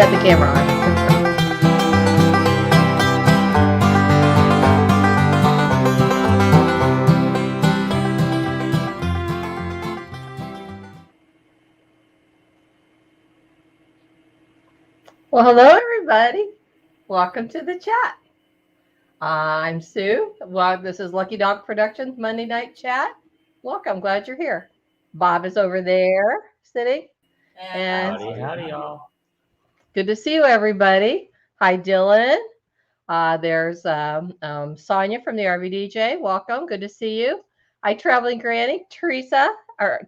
got the camera on. Well, hello, everybody. Welcome to the chat. I'm Sue. Well, this is Lucky Dog Productions Monday Night Chat. Welcome. Glad you're here. Bob is over there sitting. And howdy, y'all. Good to see you, everybody. Hi, Dylan. There's Sonia from the RVDJ. Welcome. Good to see you. Hi, Traveling Granny. Teresa, or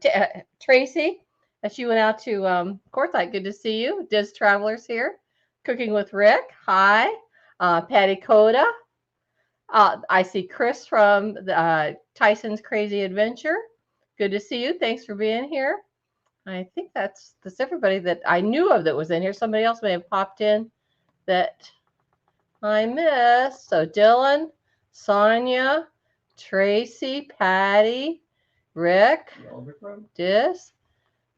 Tracy. She went out to Quartzsite. Good to see you. Diz Travelers here. Cooking with Rick. Hi. Patty Coda. I see Chris from Tyson's Crazy Adventure. Good to see you. Thanks for being here. I think that's everybody that I knew of that was in here. Somebody else may have popped in that I missed. So Dylan, Sonia, Tracy, Patty, Rick, Dis,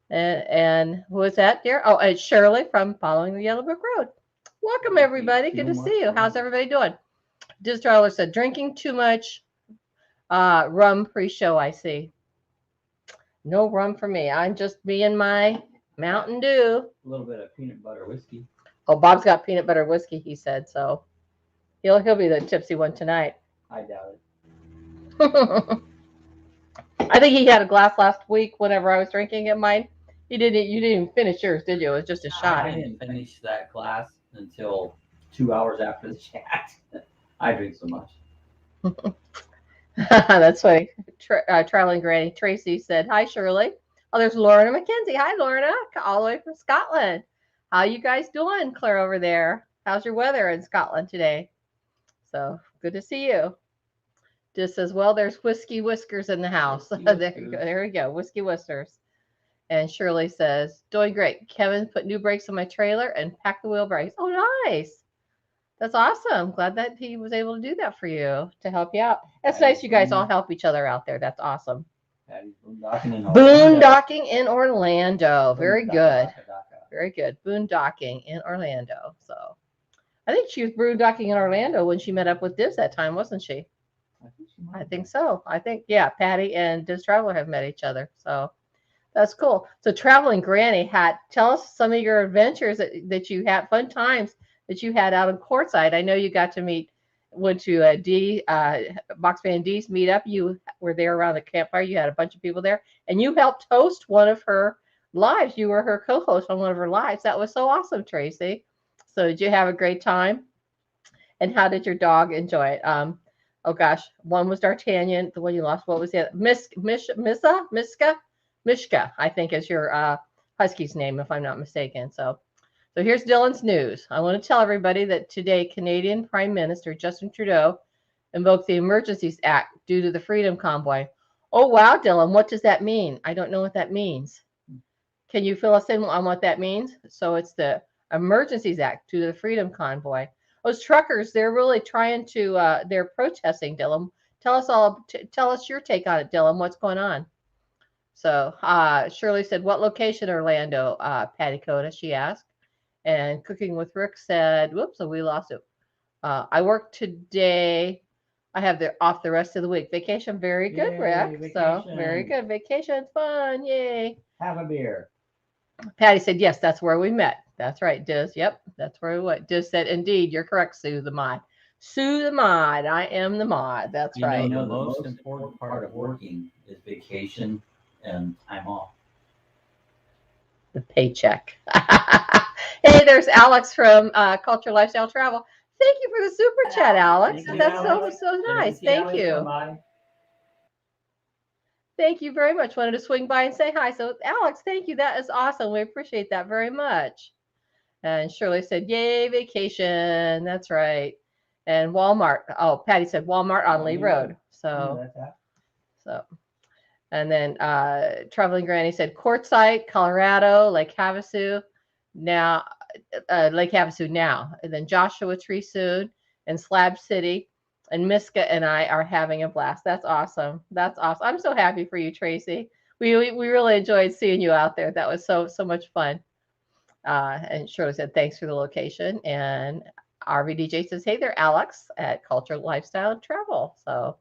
and who is that, dear? Oh, it's Shirley from Following the Yellow Brick Road. Welcome, everybody. Good to see you. How's everybody doing? Dis Traveler said, drinking too much rum pre-show, I see. No rum for me. I'm just me and my Mountain Dew. A little bit of peanut butter whiskey. Oh, Bob's got peanut butter whiskey, he said, so he'll be the tipsy one tonight. I doubt it. I think he had a glass last week whenever I was drinking at mine. You didn't even finish yours, did you? It was just a shot. I didn't finish that glass until 2 hours after the chat. I drink so much. That's funny. Traveling Granny Tracy said, hi, Shirley. Oh, there's Lorna McKenzie. Hi, Lorna, all the way from Scotland. How you guys doing, Claire, over there? How's your weather in Scotland today? So good to see you. Just as well, there's Whiskey Whiskers in the house. There we go, Whiskey Whiskers. And Shirley says, doing great. Kevin put new brakes on my trailer and packed the wheel brakes. Oh, nice. That's awesome. Glad that he was able to do that for you, to help you out. That's nice. You guys all help each other out there. That's awesome. Boondocking in Orlando. Very good. Very good. Boondocking in Orlando. So I think she was boondocking in Orlando when she met up with Diz that time, wasn't she? I think so. I think, yeah, Patty and Diz Traveler have met each other. So that's cool. So Traveling Granny, tell us some of your adventures that you had, fun times that you had out in Quartzsite. I know you got to went to Box Fan D's meetup. You were there around the campfire. You had a bunch of people there, and you helped host one of her lives. You were her co-host on one of her lives. That was so awesome, Tracy. So did you have a great time? And how did your dog enjoy it? Oh gosh, one was D'Artagnan, the one you lost. What was the other? Mishka, I think is your husky's name, if I'm not mistaken. So here's Dylan's news. I want to tell everybody that today, Canadian Prime Minister Justin Trudeau invoked the Emergencies Act due to the Freedom Convoy. Oh, wow, Dylan, what does that mean? I don't know what that means. Can you fill us in on what that means? So it's the Emergencies Act due to the Freedom Convoy. Those truckers, they're really trying to, they're protesting, Dylan. Tell us your take on it, Dylan. What's going on? So Shirley said, what location, Orlando? Patty Coda, she asked. And Cooking with Rick said, whoops, so we lost it. I work today. I have off the rest of the week. Vacation, very good, yay, Rick. Vacation. So very good. Vacation, fun, yay. Have a beer. Patty said, yes, that's where we met. That's right, Diz. Yep, that's where we went. Diz said, indeed, you're correct, Sue the Mod. Sue the Mod. I am the Mod. That's right. You know, the most important part of working is vacation and time off. The paycheck. Hey, there's Alex from Culture Lifestyle Travel. Thank you for the super chat, Alex. That's so nice. Thank you. Thank you very much. Wanted to swing by and say hi. So, Alex, thank you. That is awesome. We appreciate that very much. And Shirley said, yay, vacation. That's right. And Walmart. Oh, Patty said Walmart on Lee Road. So. And then Traveling Granny said Quartzsite, Colorado, Lake Havasu. Now, Lake Havasu now. And then Joshua Tree soon and Slab City. And Miska and I are having a blast. That's awesome. That's awesome. I'm so happy for you, Tracy. We really enjoyed seeing you out there. That was so much fun. And Shirley said, thanks for the location. And RVDJ says, hey there, Alex at Culture, Lifestyle, and Travel. So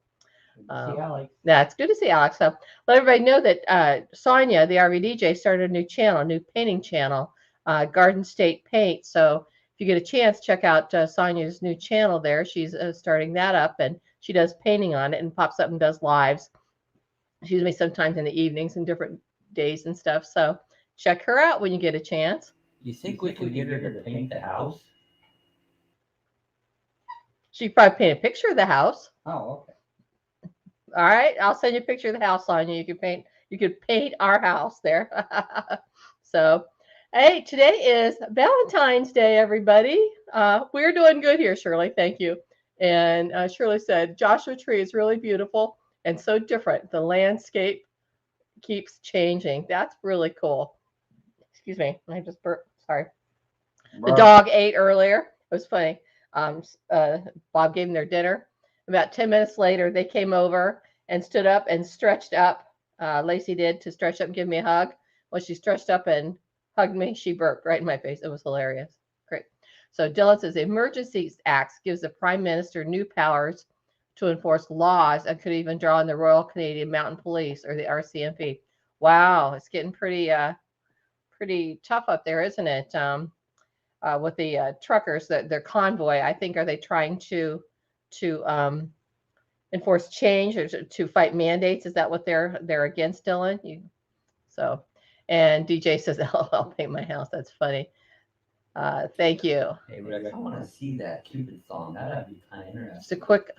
See Alex. that's good to see Alex. So let everybody know that Sonia, the RVDJ, started a new channel, a new painting channel, Garden State Paint. So if you get a chance, check out Sonia's new channel there. She's starting that up, and she does painting on it and pops up and does lives. Excuse me, sometimes in the evenings and different days and stuff. So check her out when you get a chance. You think we could get her to paint the house? She probably paint a picture of the house. Oh, okay. All right, I'll send you a picture of the house, Sonia. You could paint our house there. So, hey, today is Valentine's Day, everybody. We're doing good here, Shirley. Thank you. And Shirley said, Joshua Tree is really beautiful and so different. The landscape keeps changing. That's really cool. Excuse me, I just burped. Sorry. The dog ate earlier. It was funny. Bob gave them their dinner. About 10 minutes later, they came over and stood up and stretched up. Lacey did to stretch up and give me a hug. When she stretched up and hugged me, she burped right in my face. It was hilarious. Great. So Dylan says, the Emergency Act gives the Prime Minister new powers to enforce laws and could even draw on the Royal Canadian Mounted Police or the RCMP. Wow, it's getting pretty tough up there, isn't it? With the truckers, their convoy, I think, are they trying to enforce change or to fight mandates? Is that what they're against, Dylan? And DJ says, "LOL, paint my house." That's funny. Thank you. Hey, Rick, I want to see that Cupid song. That'd be kind of interesting. Just a quick.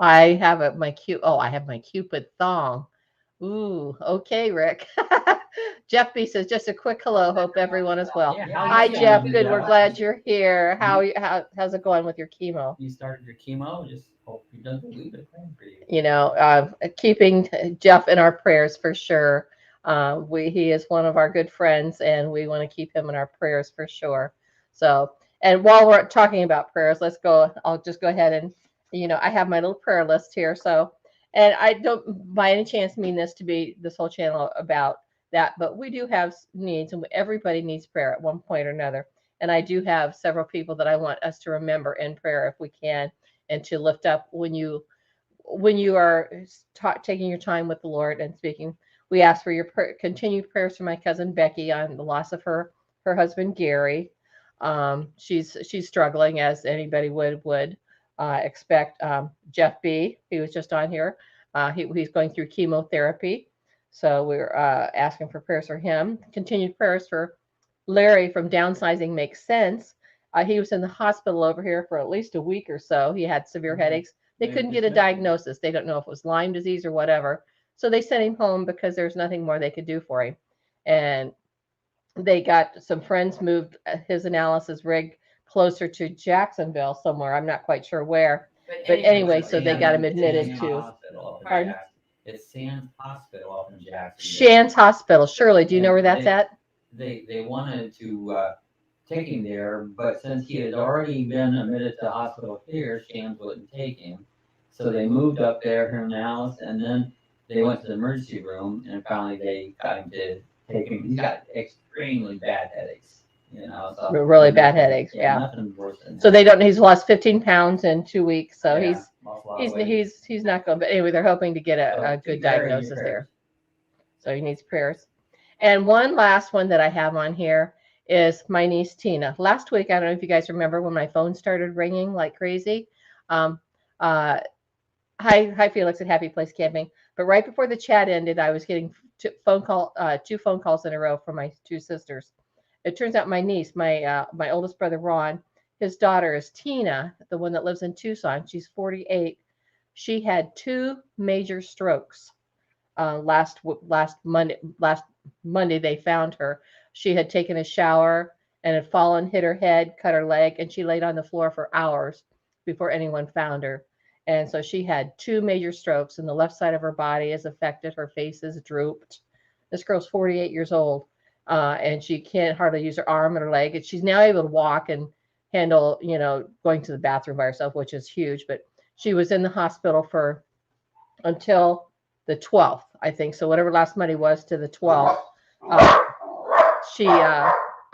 I have my Cupid thong. Ooh, okay, Rick. Jeff B says, just a quick hello. Hope everyone is well. Yeah, hi, Jeff. Good. We're glad you're here. How's it going with your chemo? You started your chemo. Just hope he doesn't leave it for you. You know, keeping Jeff in our prayers for sure. He is one of our good friends, and we want to keep him in our prayers for sure. So, and while we're talking about prayers, let's go. I'll just go ahead and, I have my little prayer list here. So, and I don't by any chance mean this to be this whole channel about that, but we do have needs, and everybody needs prayer at one point or another. And I do have several people that I want us to remember in prayer if we can, and to lift up when you are taking your time with the Lord and speaking. We ask for your continued prayers for my cousin Becky on the loss of her husband Gary. She's struggling, as anybody would expect. Jeff B, he was just on here. He's going through chemotherapy. So we're asking for prayers for him. Continued prayers for Larry from Downsizing Makes Sense. He was in the hospital over here for at least a week or so. He had severe headaches. They couldn't get a diagnosis. They don't know if it was Lyme disease or whatever. So they sent him home because there's nothing more they could do for him. And they got some friends moved his analysis rig closer to Jacksonville somewhere. I'm not quite sure where. But anyway, so they got him admitted to. Pardon? It's Sands Hospital up in Jacksonville. Shands Hospital. Shirley, do you know where that's at? They wanted to take him there, but since he had already been admitted to the hospital here, Shands wouldn't take him. So they moved up there, her analysis, and then they went to the emergency room, and finally they got him to take him. He's got extremely bad headaches. So really bad headaches. Yeah. Nothing worse than so they don't. He's lost 15 pounds in 2 weeks. So yeah, he's not going. But anyway, they're hoping to get a good diagnosis there. So he needs prayers. And one last one that I have on here is my niece Tina. Last week, I don't know if you guys remember when my phone started ringing like crazy. Hi Felix at Happy Place Camping. But right before the chat ended, I was getting two phone calls in a row from my two sisters. It turns out my niece, my oldest brother Ron, his daughter is Tina, the one that lives in Tucson. She's 48. She had 2 major strokes. Last Monday they found her. She had taken a shower and had fallen, hit her head, cut her leg, and she laid on the floor for hours before anyone found her. And so she had 2 major strokes, and the left side of her body is affected. Her face is drooped. This girl's 48 years old, and she can't hardly use her arm and her leg. And she's now able to walk and handle, going to the bathroom by herself, which is huge. But she was in the hospital until the 12th, I think. So whatever last Monday was to the 12th,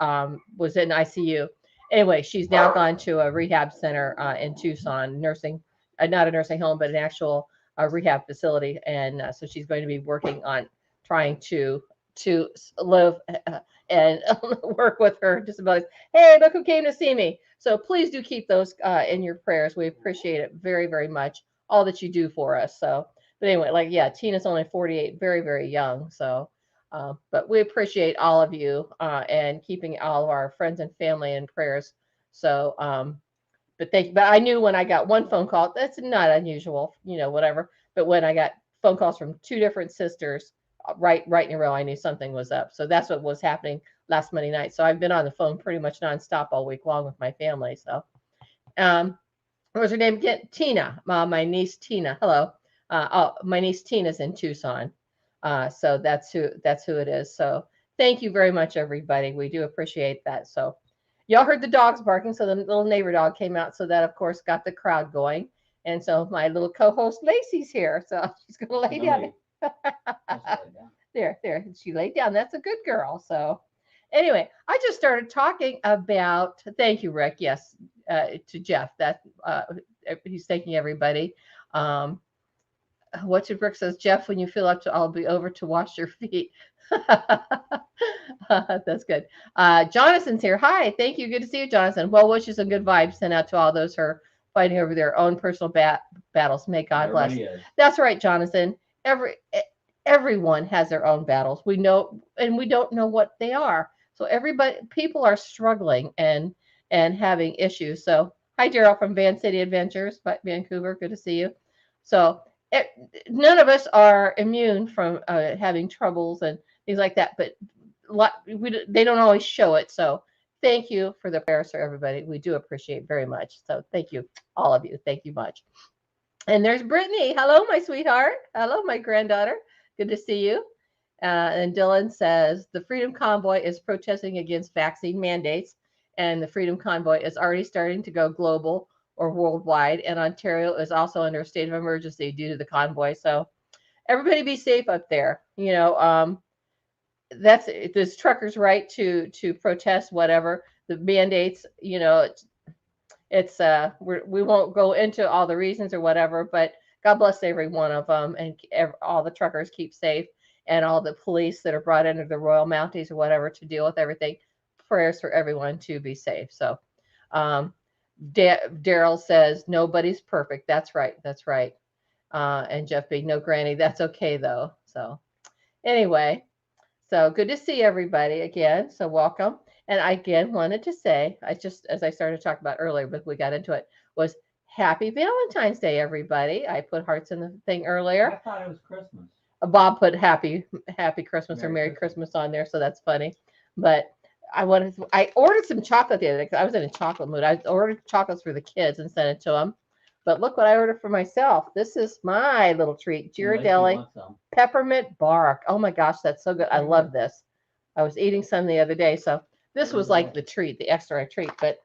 was in ICU. Anyway, she's now gone to a rehab center in Tucson, nursing, not a nursing home, but an actual rehab facility. And so she's going to be working on trying to live and work with her disabilities. Hey, look who came to see me. So please do keep those in your prayers. We appreciate it very, very much, all that you do for us. So, but anyway, like, yeah, Tina's only 48, very, very young. So, but we appreciate all of you and keeping all of our friends and family in prayers. So, but I knew when I got one phone call, that's not unusual, whatever. But when I got phone calls from two different sisters, right in a row, I knew something was up. So that's what was happening last Monday night. So I've been on the phone pretty much nonstop all week long with my family. So, what was her name again? Tina, my niece Tina. Hello. My niece Tina's in Tucson. So that's who it is. So thank you very much, everybody. We do appreciate that. So y'all heard the dogs barking. So the little neighbor dog came out. So that, of course, got the crowd going. And so my little co-host Lacey's here. So she's going to lay down. There. She laid down. That's a good girl. So anyway, I just started talking about, thank you, Rick. Yes, to Jeff. That he's thanking everybody. What your Rick says, Jeff, when you feel up to, I'll be over to wash your feet. That's good. Jonathan's here. Hi, thank you. Good to see you, Jonathan. Well wishes and good vibes sent out to all those who are fighting over their own personal battles. May God bless. That's right, Jonathan. Everyone has their own battles. We know, and we don't know what they are. So people are struggling and having issues. So hi, Daryl from Van City Adventures, Vancouver. Good to see you. So none of us are immune from having troubles and things like that, but they don't always show it. So thank you for the prayers for everybody. We do appreciate very much. So thank you, all of you. Thank you much. And there's Brittany. Hello, my sweetheart. Hello, my granddaughter. Good to see you. And Dylan says the Freedom Convoy is protesting against vaccine mandates, and the Freedom Convoy is already starting to go global or worldwide. And Ontario is also under a state of emergency due to the convoy. So everybody be safe up there. That's this truckers' right to protest whatever the mandates. It's we won't go into all the reasons or whatever, but God bless every one of them, and all the truckers keep safe, and all the police that are brought into the Royal Mounties or whatever to deal with everything. Prayers for everyone to be safe. So, Daryl says nobody's perfect. That's right. And Jeff being no granny. That's okay though. So anyway, so good to see everybody again. So welcome. And I again wanted to say, as I started to talk about earlier, but we got into it, was Happy Valentine's Day, everybody. I put hearts in the thing earlier. I thought it was Christmas. Bob put Happy Christmas or Merry Christmas on there, so that's funny. But I ordered some chocolate the other day because I was in a chocolate mood. I ordered chocolates for the kids and sent it to them. But look what I ordered for myself. This is my little treat, Ghirardelli peppermint bark. Oh my gosh, that's so good. I love this. I was eating some the other day, so this was like the treat, the extra treat. But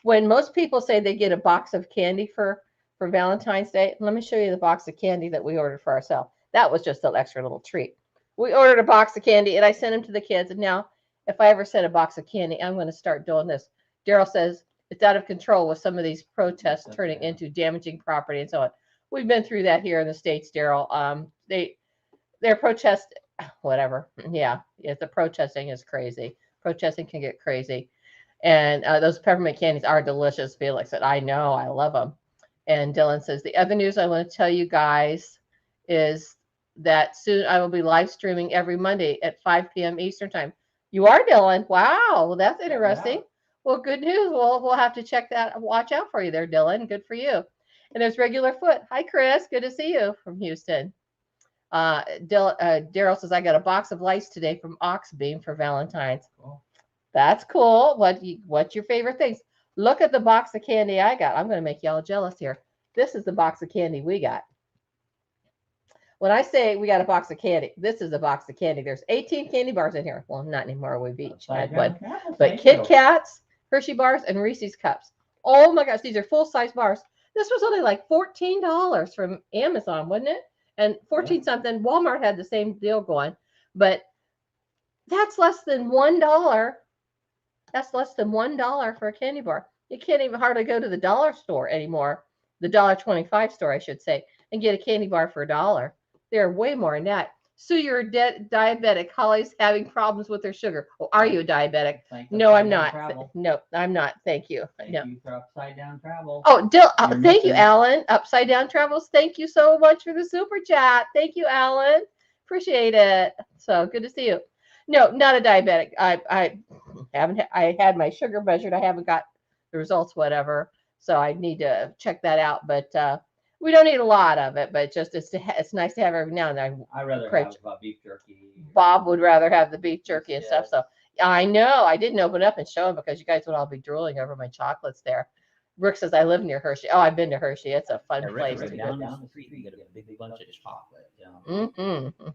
when most people say they get a box of candy for Valentine's Day, let me show you the box of candy that we ordered for ourselves. That was just an extra little treat. We ordered a box of candy, and I sent them to the kids. And now, if I ever send a box of candy, I'm going to start doing this. Daryl says it's out of control with some of these protests turning into damaging property and so on. We've been through that here in the States, Daryl. Their protest, whatever. Yeah, the protesting is crazy. Protesting can get crazy. And those peppermint candies are delicious. Felix said, I know, I love them. And Dylan says, the other news I want to tell you guys is that soon I will be live streaming every Monday at 5 p.m. Eastern time. You are, Dylan? Wow, well, that's interesting. Yeah. Well, good news. We'll have to check that. Watch out for you there, Dylan. Good for you. And there's Regular Foot. Hi, Chris. Good to see you from Houston. Daryl says, I got a box of lights today from Oxbeam for Valentine's. Cool. That's cool. What's your favorite things? Look at the box of candy I got. I'm going to make y'all jealous here. This is the box of candy we got. When I say we got a box of candy, this is a box of candy. There's 18 candy bars in here. Well, not anymore. We've each had one. But Kit Kats, Hershey bars, and Reese's cups. Oh my gosh, these are full-size bars. This was only like $14 from Amazon, wasn't it? And 14 something. Walmart had the same deal going. But that's less than $1 That's less than $1 for a candy bar. You can't even hardly go to the dollar store anymore, the $1.25 store, I should say, and get a candy bar for $1. They're way more than that. So you're diabetic. Holly's having problems with her sugar. Oh, are you a diabetic? No, I'm not. No, I'm not. Thank you. Thank No. you for upside down travel. Oh, thank you, Alan. Upside Down Travels. Thank you so much for the super chat. Thank you, Alan. Appreciate it. So good to see you. No, not a diabetic. I haven't. I had my sugar measured. I haven't got the results, whatever. So I need to check that out. But we don't need a lot of it. But just it's nice to have every now and then. I rather have beef jerky. Bob would rather have the beef jerky and stuff. So I know I didn't open up and show him because you guys would all be drooling over my chocolates there. Rick says I live near Hershey. Oh, I've been to Hershey. It's a fun place to go. Down the street, you get a big bunch of chocolate. Mm-hmm.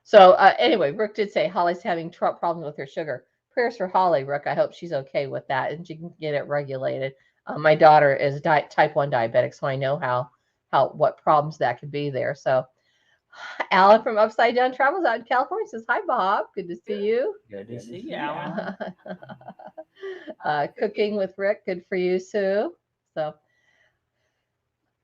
So anyway, Rick did say Holly's having problems with her sugar. Prayers for Holly, Rick. I hope she's okay with that and she can get it regulated. My daughter is type 1 diabetic, so I know what problems that could be there. So Alan from Upside Down Travels out in California says, hi, Bob. Good to see you. Good to see you, Alan. Cooking with Rick. Good for you, Sue. So,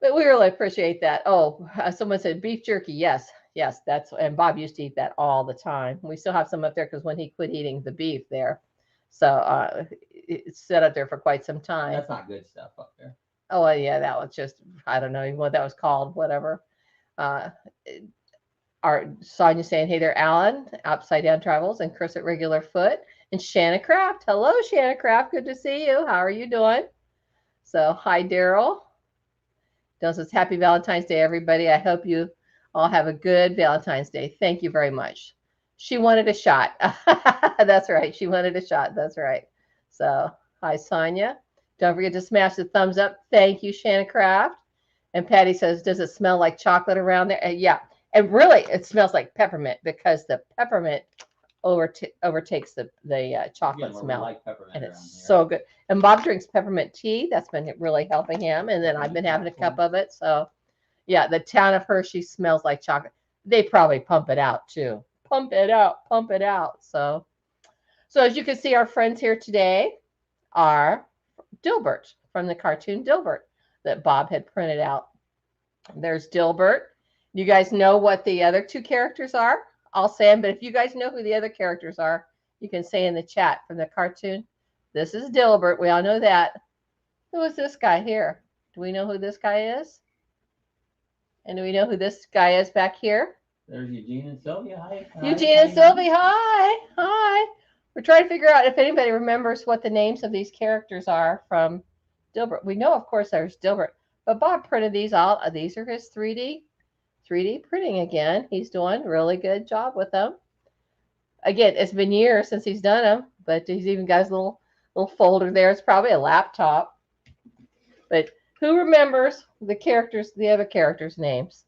but we really appreciate that. Oh, someone said beef jerky. Yes, and Bob used to eat that all the time. We still have some up there because when he quit eating the beef there. So it's set up there for quite some time. That's not good stuff up there. Oh, well, yeah, that was just, I don't know even what that was called, whatever. Our Sonia saying, hey there, Alan, Upside Down Travels, and Chris at Regular Foot, and Shanna Craft. Hello, Shanna Craft. Good to see you. How are you doing? So, hi, Daryl. Daryl says, happy Valentine's Day, everybody. I hope you all have a good Valentine's Day. Thank you very much. She wanted a shot. That's right. She wanted a shot. That's right. So, hi, Sonia. Don't forget to smash the thumbs up. Thank you, Shanna Craft. And Patty says, does it smell like chocolate around there? Yeah. And really, it smells like peppermint because the peppermint overtakes the chocolate smell. Like peppermint, and it's so good. And Bob drinks peppermint tea. That's been really helping him. And then I've been having a cup of it. So, yeah, the town of Hershey smells like chocolate. They probably pump it out, too. Pump it out. Pump it out. So as you can see, our friends here today are Dilbert from the cartoon Dilbert that Bob had printed out. There's Dilbert. You guys know what the other two characters are? I'll say them, but if you guys know who the other characters are, you can say in the chat from the cartoon. This is Dilbert. We all know that. Who is this guy here? Do we know who this guy is? And do we know who this guy is back here? There's Eugene and Sylvia. Hi. Eugene and Sylvia. Hi. Hi. We're trying to figure out if anybody remembers what the names of these characters are from Dilbert. We know, of course, there's Dilbert, but Bob printed these out. These are his 3D printing again. He's doing a really good job with them. Again, it's been years since he's done them, but he's even got his little folder there. It's probably a laptop. But who remembers the other characters' names?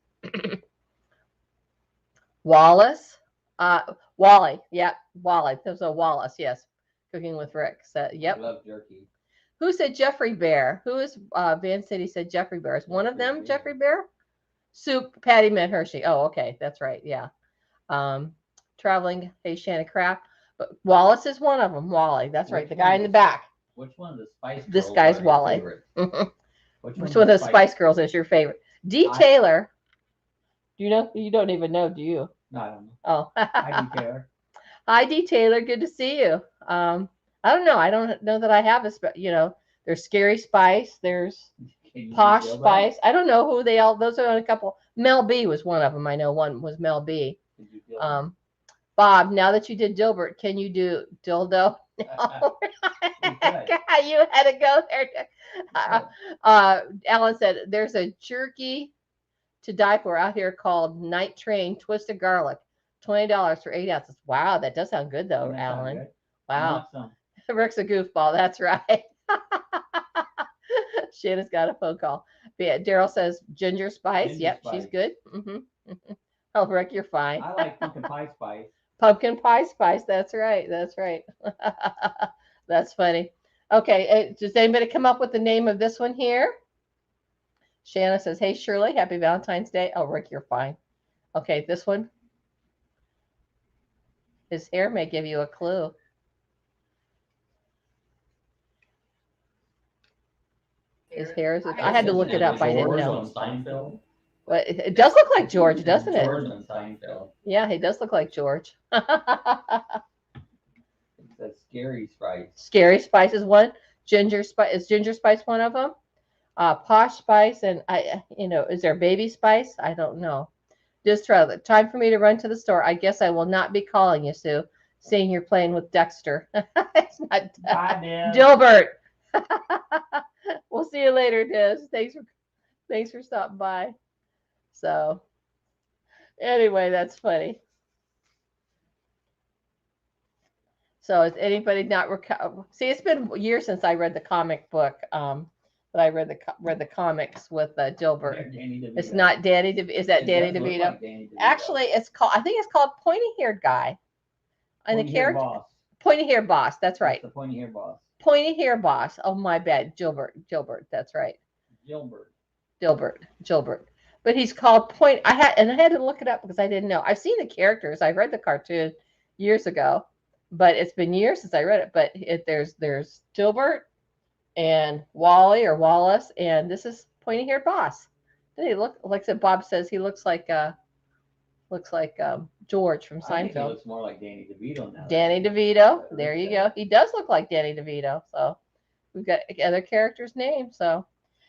Wallace? Wally. Yeah, Wally. There's a Wallace, yes. Cooking with Rick. So, yep. I love jerky. Who said Jeffrey Bear? Who is Van City said Jeffrey Bear? Is one of them Jeffrey Bear? Soup, Patty meant Hershey. Oh, okay. That's right. Yeah. Traveling, hey, Shanna Craft. But Wallace is one of them. Wally. That's right. The guy in the back. Which one of the Spice Girls? This guy's Wally. Which one of the Spice Girls is your favorite? D. Taylor. Do you know? You don't even know, do you? No, I don't know. Oh. Hi, D. Taylor. Hi, D. Taylor. Good to see you. I don't know. I don't know that I have there's Scary Spice. There's Posh Spice. I don't know who they all. Those are a couple. Mel B was one of them. I know one was Mel B. Bob, now that you did Dilbert, can you do dildo? No. You had to go there. Alan said there's a jerky to die for out here called Night Train Twisted Garlic, $20 for 8 ounces. Wow, that does sound good though, Alan. Good. Wow. Rick's a goofball. That's right. Shanna's got a phone call. But yeah, Daryl says ginger spice. Yep, spice. She's good. Oh, Rick, you're fine. I like pumpkin pie spice. Pumpkin pie spice. That's right. That's right. That's funny. Okay, does anybody come up with the name of this one here? Shanna says, hey, Shirley, happy Valentine's Day. Oh, Rick, you're fine. Okay, this one. His hair may give you a clue. His hair is. I had to look it up. I didn't George know. on Seinfeld. Well, it does look like George, doesn't it? George on Seinfeld. Yeah, he does look like George. That's Scary Spice. Scary Spice is one. Ginger Spice is Ginger Spice one of them. Posh Spice and is there Baby Spice? I don't know. Just time for me to run to the store. I guess I will not be calling you, Sue, seeing you're playing with Dexter. It's not Bye, Dilbert. We'll see you later, Diz. Thanks for stopping by. So anyway, that's funny. So is anybody not see? It's been years since I read the comic book. But I read the comics with Dilbert. It's not Danny DeVito. Is that Danny DeVito? Like Danny DeVito? Actually, it's called. I think it's called Pointy Haired Guy. And the character, Pointy Hair Boss. That's right. That's the Pointy Hair Boss. Pointy Hair Boss. Oh my bad, Gilbert. That's right. Gilbert. But he's called Point. I had to look it up because I didn't know. I've seen the characters. I read the cartoon years ago, but it's been years since I read it. But there's Gilbert and Wally or Wallace, and this is Pointy Haired Boss. He like Bob says he looks like George from Seinfeld. I think he looks more like Danny DeVito now. Danny DeVito. There you go. He does look like Danny DeVito. So we've got other characters' names. So,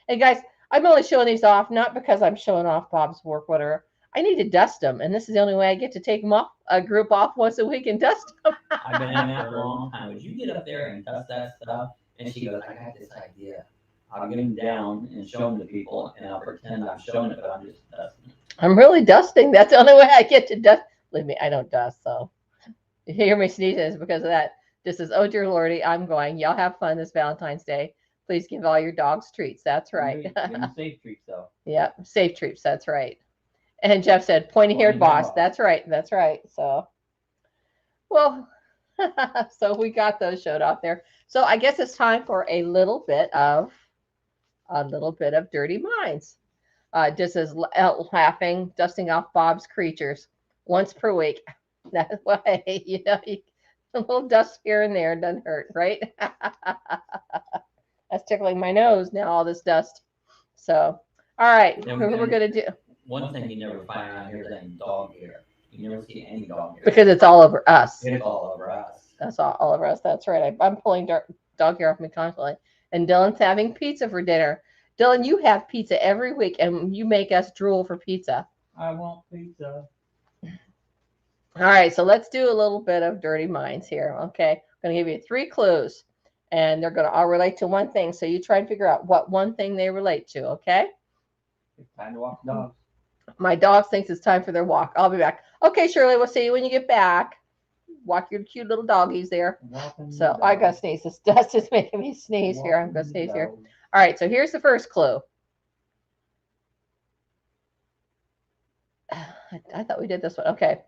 hey guys, I'm only showing these off not because I'm showing off Bob's work, whatever. I need to dust them, and this is the only way I get to take them off a group off once a week and dust them. I've been in that for a long time. Would you get up there and dust that stuff? And she goes, I got this idea. I'll get them down and show them to people, and I'll pretend I'm showing it, but I'm just dusting. I'm really dusting. That's the only way I get to dust. Believe me, I don't dust. So you hear me sneezing is because of that. This is, oh dear Lordy, I'm going. Y'all have fun this Valentine's Day. Please give all your dogs treats. That's right. Give them safe treats, though. Yep, safe treats. That's right. And Jeff said, pointy-haired boss. That's right. That's right. So, well, so we got those showed off there. So I guess it's time for a little bit of Dirty Minds. Just as laughing, dusting off Bob's creatures once per week. That's why, a little dust here and there doesn't hurt, right? That's tickling my nose now, all this dust. So, all right, we're going to do. One thing you never find out here is dog hair. You never see any dog hair. Because it's all over us. It's all over us. That's all over us. That's right. I'm pulling dog hair off me constantly. And Dylan's having pizza for dinner. Dylan, you have pizza every week, and you make us drool for pizza. I want pizza. All right, so let's do a little bit of Dirty Minds here, okay? I'm going to give you 3 clues, and they're going to all relate to one thing, so you try and figure out what one thing they relate to, okay? It's time to walk the dogs. My dog thinks it's time for their walk. I'll be back. Okay, Shirley, we'll see you when you get back. Walk your cute little doggies there. So I got to sneeze. This dust is making me sneeze here. I'm going to sneeze here. All right, so here's the first clue. I thought we did this one. Okay.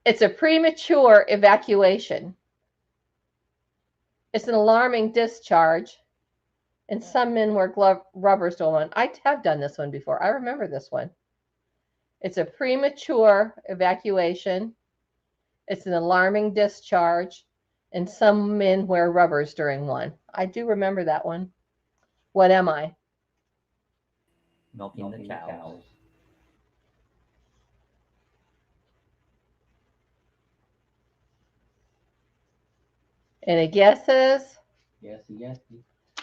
It's a premature evacuation. It's an alarming discharge. And some men wear rubbers to one. I have done this one before. I remember this one. It's a premature evacuation. It's an alarming discharge. And some men wear rubbers during one. I do remember that one. What am I? Milking the cows. Any guesses? Yes.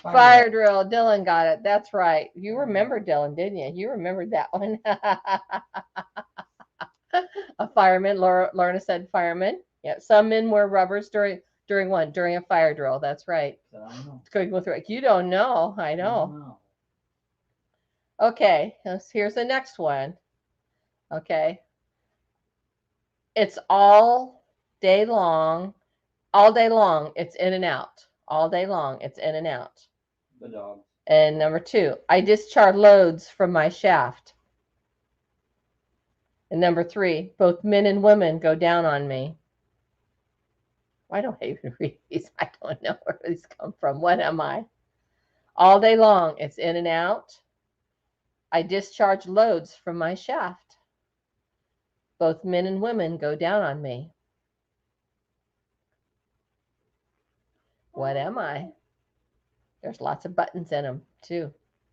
Fire drill. Dylan got it. That's right. You remember Dylan, didn't you? You remembered that one. A fireman. Lorna said fireman. Yeah. Some men wear rubbers during a fire drill. That's right. You don't know. I know. Okay. Here's the next one. Okay. It's all day long. All day long, it's in and out. All day long, it's in and out. The dog. And number 2, I discharge loads from my shaft. And number 3, both men and women go down on me. Why don't I even read these? I don't know where these come from. What am I? All day long, it's in and out. I discharge loads from my shaft. Both men and women go down on me. What am I? There's lots of buttons in them, too.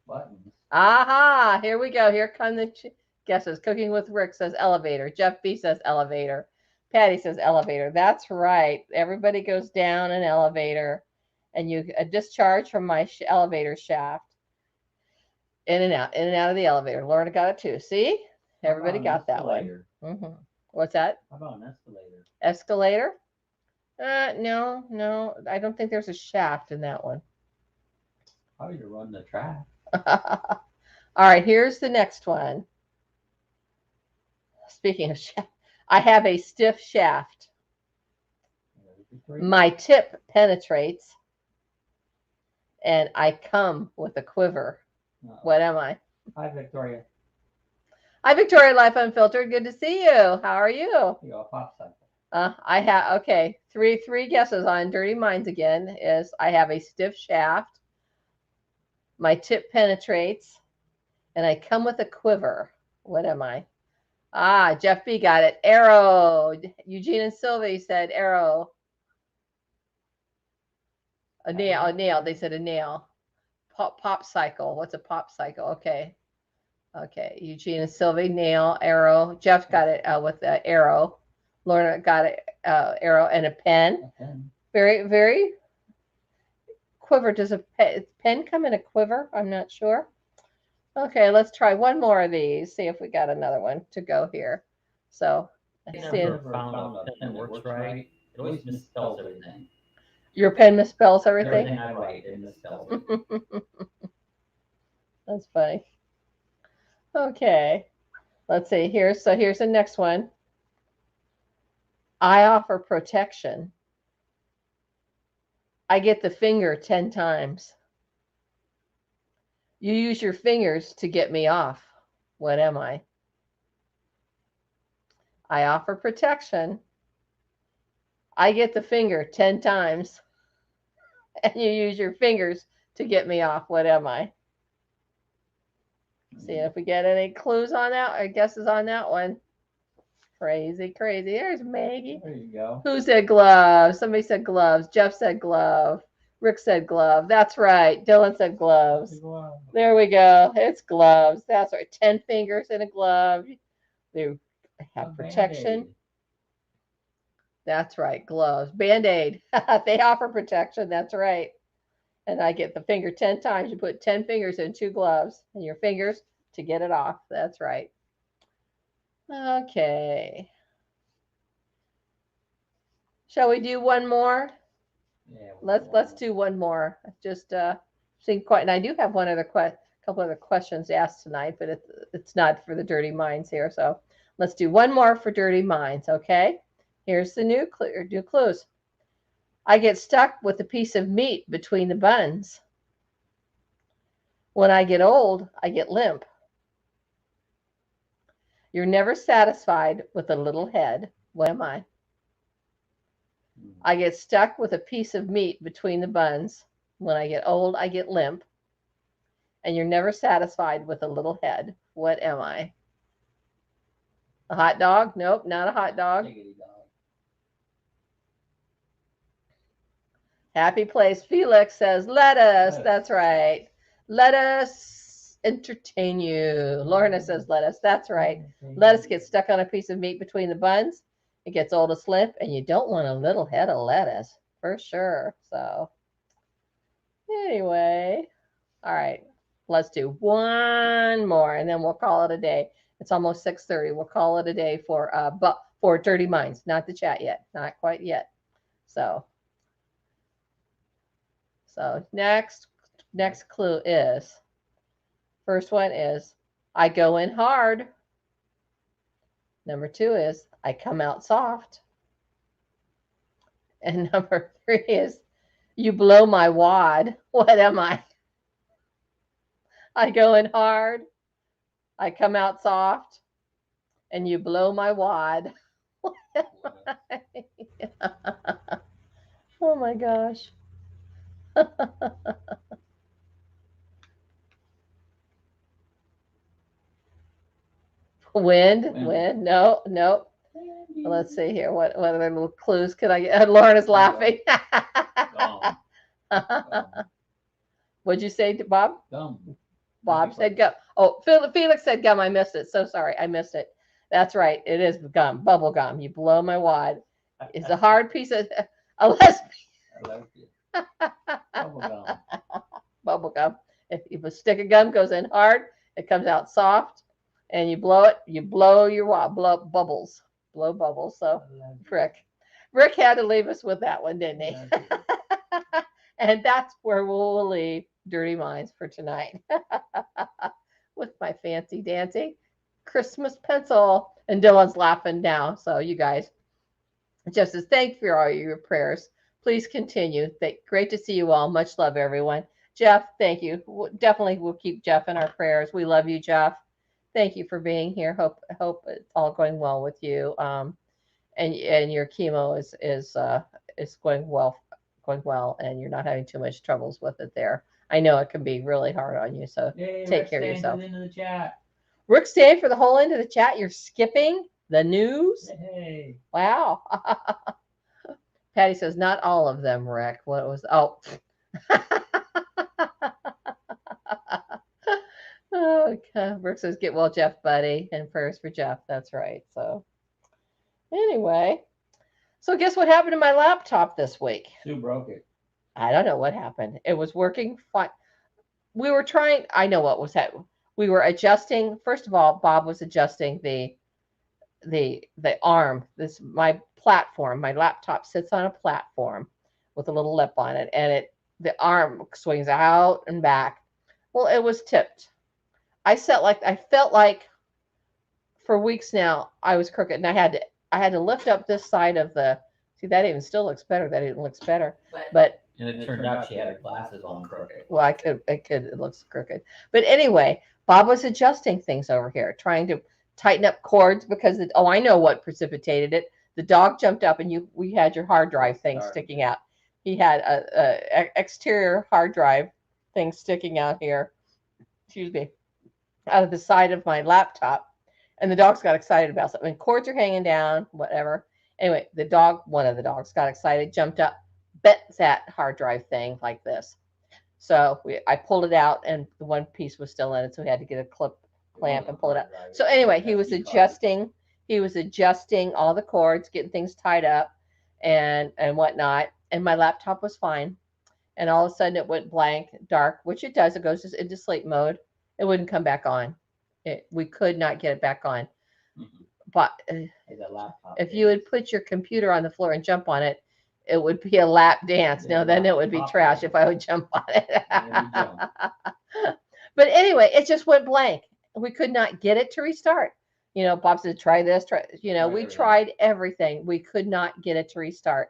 buttons. Aha, here we go. Here come the guesses. Cooking with Rick says elevator. Jeff B says elevator. Patty says elevator. That's right. Everybody goes down an elevator, and you discharge from my elevator shaft. In and out of the elevator. Lorna got it too. See? Everybody got that one. Mm-hmm. What's that? How about an escalator? Escalator? No. I don't think there's a shaft in that one. How do you run the track? All right, here's the next one. Speaking of shaft, I have a stiff shaft. My tip penetrates, and I come with a quiver. What am I? Hi, Victoria. Hi, Victoria, Life Unfiltered. Good to see you. How are you? You got a pop cycle. I have, okay, three guesses on Dirty Minds again is I have a stiff shaft, my tip penetrates, and I come with a quiver. What am I? Ah, Jeff B got it. Arrow. Eugene and Sylvie said arrow. A nail. They said a nail. Pop cycle. What's a pop cycle? Okay. Eugene and Sylvie, nail, arrow. Jeff got it with the arrow. Lorna got it, arrow and a pen. Very, very quiver. Does a pen come in a quiver? I'm not sure. Okay, let's try one more of these. See if we got another one to go here. So, let's see. Never found a pen that works right. It always misspells everything. Your pen misspells everything? Everything I write, it misspells it. That's funny. Okay, let's see. Here's the next one. I offer protection. I get the finger 10 times. You use your fingers to get me off. What am I? I offer protection. I get the finger 10 times. And you use your fingers to get me off. What am I? See if we get any clues on that or guesses on that one. Crazy. There's Maggie. There you go. Who said gloves? Somebody said gloves. Jeff said glove. Rick said glove. That's right. Dylan said gloves. There we go. It's gloves. That's right. 10 fingers in a glove. They have protection. Band-Aid. That's right. Gloves. Band-Aid. They offer protection. That's right. And I get the finger 10 times. You put 10 fingers in 2 gloves and your fingers to get it off. That's right. Okay. Shall we do one more? Yeah. Let's do one more. Just seeing quite, and I do have one other couple other questions asked tonight, but it's not for the Dirty Minds here. So let's do one more for Dirty Minds. Okay. Here's the new clues. I get stuck with a piece of meat between the buns. When I get old, I get limp. You're never satisfied with a little head. What am I? I get stuck with a piece of meat between the buns. When I get old, I get limp. And you're never satisfied with a little head. What am I? A hot dog? Nope, not a hot dog. Happy place. Felix says lettuce. That's right. Let us entertain you. Lorna says lettuce. That's right. Lettuce gets stuck on a piece of meat between the buns. It gets old as limp, and you don't want a little head of lettuce for sure. So anyway, all right, let's do one more, and then we'll call it a day. It's almost 6:30. We'll call it a day for Dirty Minds, not the chat yet, not quite yet. So next clue is, first one is I go in hard. Number 2 is I come out soft. And number 3 is you blow my wad. What am I? I go in hard. I come out soft. And you blow my wad. What am I? Oh my gosh. Wind. No. Let's see here. What other little clues could I get? Lauren is laughing. What'd you say, Bob? Gum. Bob said gum. Oh, Felix said gum. I missed it. So sorry. I missed it. That's right. It is gum, bubble gum. You blow my wad. It's a hard piece of, unless Bubble gum. bubble gum. If a stick of gum goes in hard, it comes out soft, and you blow it. You blow your wad, blow bubbles, blow bubbles. So, Rick had to leave us with that one, didn't he? And that's where we'll leave Dirty Minds for tonight with my fancy dancy Christmas pencil. And Dylan's laughing now. So you guys, just as thank you for all your prayers. Please continue. Great to see you all. Much love, everyone. Jeff, thank you. Definitely we'll keep Jeff in our prayers. We love you, Jeff. Thank you for being here. Hope it's all going well with you. And your chemo is going well, and you're not having too much troubles with it there. I know it can be really hard on you, so take care of yourself. Into the chat. Rick staying for the whole end of the chat. You're skipping the news. Hey. Wow. Patty says not all of them, Rick. What was okay. Rick says get well, Jeff, buddy, and prayers for Jeff. That's right. So anyway. So guess what happened to my laptop this week? Sue broke it. I don't know what happened. It was working fine. We were trying. I know what was happening. We were adjusting. First of all, Bob was adjusting the arm. My platform. My laptop sits on a platform with a little lip on it, and the arm swings out and back. Well, it was tipped. I felt like for weeks now I was crooked, and I had to lift up this side of the. See, that even still looks better. That even looks better. But and it turned out she had her glasses on crooked. Well, it looks crooked. But anyway, Bob was adjusting things over here, trying to tighten up cords because I know what precipitated it. The dog jumped up, and we had your hard drive thing sticking out. He had a exterior hard drive thing sticking out here. Excuse me, out of the side of my laptop. And the dogs got excited about something. Cords are hanging down, whatever. Anyway, one of the dogs got excited, jumped up, bent that hard drive thing like this. So I pulled it out, and the one piece was still in it. So we had to get a clamp and pull it out. So anyway, he was adjusting all the cords, getting things tied up and whatnot. And my laptop was fine. And all of a sudden it went blank, dark, which it does. It goes just into sleep mode. It wouldn't come back on. We could not get it back on. But if you would put your computer on the floor and jump on it, it would be a lap dance. No, then it would be trash if I would jump on it. But anyway, it just went blank. We could not get it to restart. Bob said, try this, we tried everything. We could not get it to restart.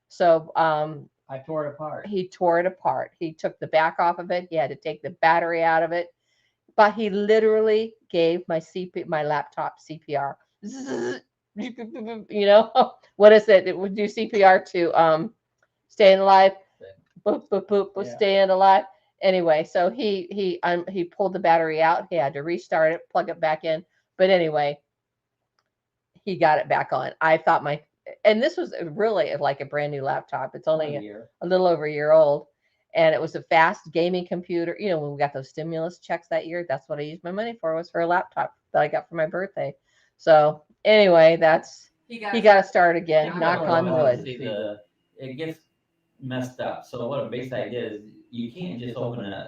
So I tore it apart. He tore it apart. He took the back off of it. He had to take the battery out of it. But he literally gave my laptop CPR. What is it? It would do CPR to staying alive. Boop, boop, boop, yeah. Staying alive. Anyway, so he pulled the battery out. He had to restart it, plug it back in. But anyway, he got it back on. I thought and this was really like a brand new laptop. It's only a little over a year old. And it was a fast gaming computer. When we got those stimulus checks that year, that's what I used my money for, was for a laptop that I got for my birthday. So anyway, he got to start again. Knock on wood. It gets messed up. So what a base idea is, you can't just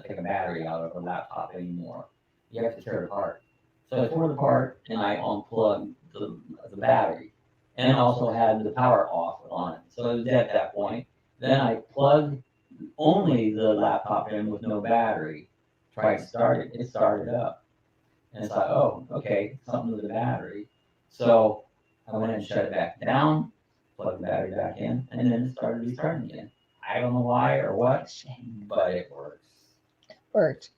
take a battery out of a laptop anymore. You have to tear it apart. So I tore it apart, and I unplugged the battery, and also had the power off on it. So it was dead at that point. Then I plugged only the laptop in with no battery. Tried to start it. It started up. And it's like, oh, okay, something with the battery. So I went and shut it back down, plugged the battery back in, and then it started restarting again. I don't know why or what, but it works. Worked.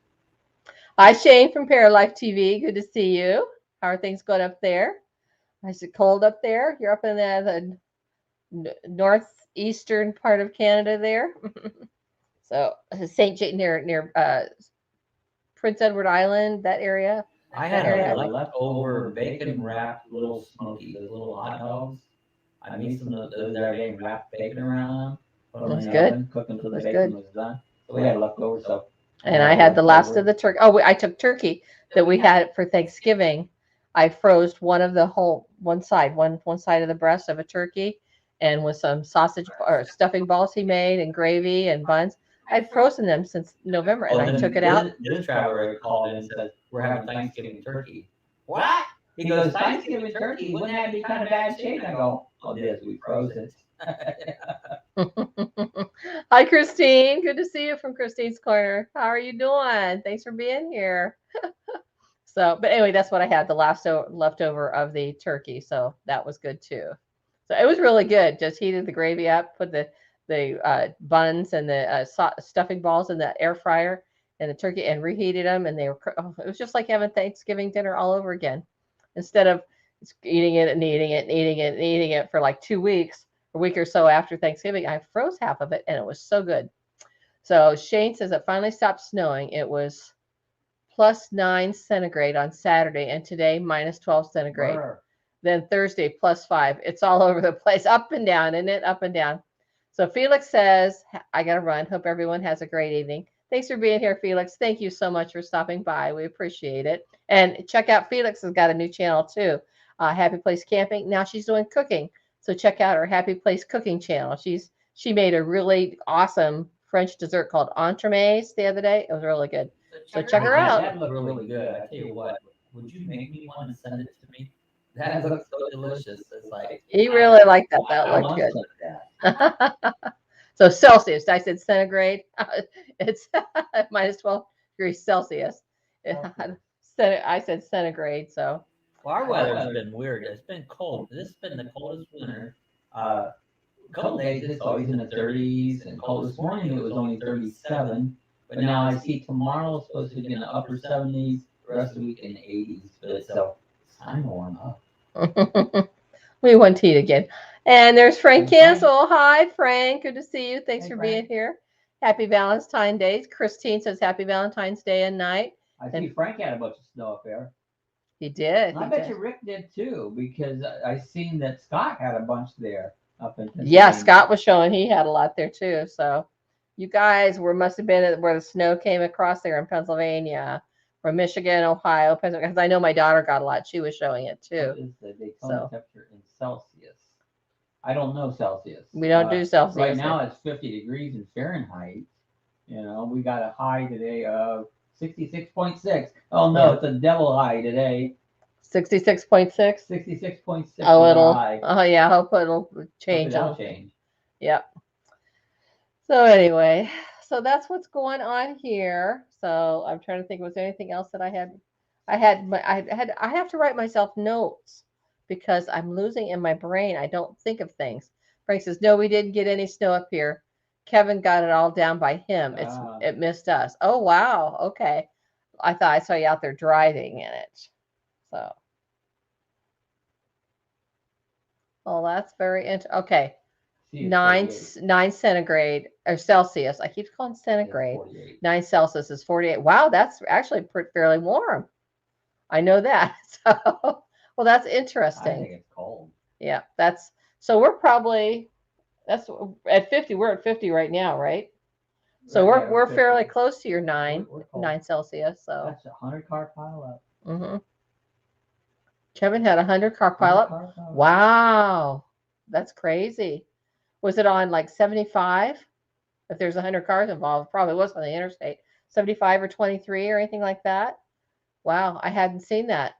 Hi, Shane from Paralife TV. Good to see you. How are things going up there? Is it cold up there? You're up in the northeastern part of Canada there. So St. Jane near Prince Edward Island, that area. I had a leftover bacon wrapped little smoky, those little hot dogs. I made some of those every day and wrapped bacon around them. Put them in the oven, cooked them till the bacon was done. So we had leftovers. So And I had the last of the turkey. Oh, I took turkey that we had for Thanksgiving. I froze one side of the breast of a turkey, and with some sausage or stuffing balls he made, and gravy and buns. I'd frozen them since November, and I took it out. This traveler called in and says, "We're having Thanksgiving turkey." What? He goes, "Thanksgiving turkey? Wouldn't that be kind of bad shape?" I go, "Oh, yes, we froze it." Hi, Christine. Good to see you from Christine's Corner. How are you doing? Thanks for being here. So, but anyway, that's what I had, the leftover of the turkey. So that was good too. So it was really good. Just heated the gravy up, put the buns and the stuffing balls in the air fryer and the turkey, and reheated them. And they were, it was just like having Thanksgiving dinner all over again. Instead of eating it and eating it and eating it and eating it for like 2 weeks, a week or so after Thanksgiving, I froze half of it, and it was so good. So Shane says it finally stopped snowing. It was +9 centigrade on Saturday, and today -12 centigrade. Brr. Then Thursday +5. It's all over the place, up and down, isn't it? Up and down. So Felix says, I got to run. Hope everyone has a great evening. Thanks for being here, Felix. Thank you so much for stopping by. We appreciate it. And check out, Felix has got a new channel too, Happy Place Camping. Now she's doing cooking. So check out her Happy Place cooking channel. She made a really awesome French dessert called entremets the other day. It was really good. So check her out. That looked really good. I tell you what, would you make me one and send it to me? That looks so delicious. It's like He really liked that. That looked good. So Celsius, I said centigrade. It's -12 degrees Celsius. I said centigrade. So our weather's been weird. It's been cold. This has been the coldest winter. A couple days it's always in the 30s, and cold. This morning it was only 37. But now I see tomorrow is supposed to be in the upper 70s, the rest of the week in the 80s. But so it's time to warm up. We want to eat again. And there's Frank Cancel. Hi, Frank. Good to see you. Thanks for being here. Happy Valentine's Day. Christine says happy Valentine's Day and night. I see Frank had a bunch of snow up there. He did. I bet you Rick did too, because I seen that Scott had a bunch there up in Pennsylvania. Yeah, Scott was showing he had a lot there too. So you guys must have been where the snow came across there in Pennsylvania, or Michigan, Ohio, Pennsylvania. Because I know my daughter got a lot. She was showing it too. What is the Daytona temperature in Celsius? I don't know Celsius. We don't do Celsius. Right now it's 50 degrees in Fahrenheit. You know, we got a high today of 66.6. Oh no, It's a devil high today. 66.6. 66.6. Oh, oh yeah. I hope it'll change. It'll change. Yep. So anyway, so that's what's going on here. So I'm trying to think, was there anything else that I had? I have to write myself notes because I'm losing in my brain. I don't think of things. Frank says, no, we didn't get any snow up here. Kevin got it all down by him. It missed us. Oh wow. Okay. I thought I saw you out there driving in it. So. Oh, that's very interesting. Okay. 9 centigrade or Celsius. I keep calling centigrade. 9 Celsius is 48. Wow, that's actually fairly warm. I know that. So, well, that's interesting. I think it's cold. Yeah, so we're probably at 50. We're at 50 right now, right? So we're fairly close to your 9 Celsius. So that's a 100-car pileup. Mm-hmm. Kevin had a 100-car pileup. Wow, that's crazy. Was it on like 75? If there's 100 cars involved, probably was on the interstate. 75 or 23 or anything like that. Wow, I hadn't seen that.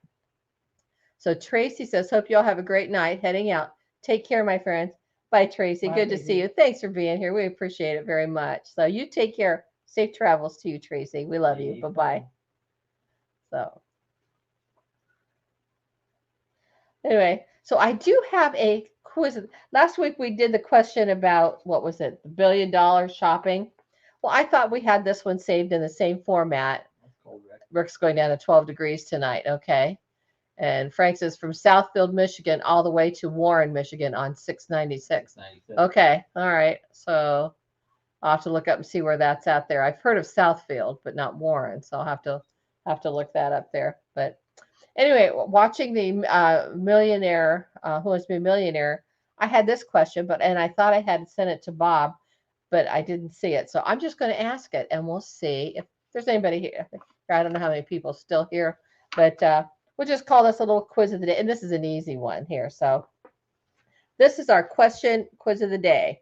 So Tracy says, hope you all have a great night heading out. Take care, my friends. Bye, Tracy. Bye, good to see you. Thanks for being here. We appreciate it very much. So you take care. Safe travels to you, Tracy. We love you. Bye-bye. So anyway, so I do have a quiz. Last week we did the question about, what was it, the $1 billion shopping. Well, I thought we had this one saved in the same format. Rick's going down to 12 degrees tonight. Okay. And Frank says from Southfield, Michigan, all the way to Warren, Michigan on 696. Okay. All right. So I'll have to look up and see where that's at there. I've heard of Southfield, but not Warren. So I'll have to look that up there. But anyway, watching the Millionaire, Who Wants to Be a Millionaire, I had this question, and I thought I had sent it to Bob, but I didn't see it. So I'm just going to ask it, and we'll see there's anybody here. I don't know how many people still here, but we'll just call this a little quiz of the day. And this is an easy one here. So this is our quiz of the day.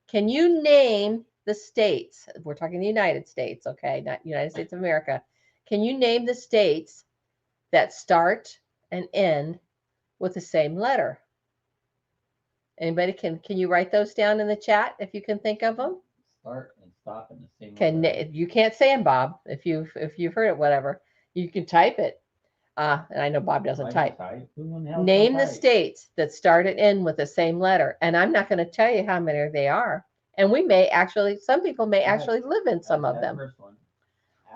Can you name the states? We're talking the United States, okay? Not United States of America. Can you name the states that start and end with the same letter? Anybody can you write those down in the chat if you can think of them? Start and stop in the same letter. You can't say them, Bob, if you've heard it, whatever. You can type it. And I know Bob doesn't type. Name the states that start and end with the same letter. And I'm not going to tell you how many they are. And some people may actually live in some of them. First one.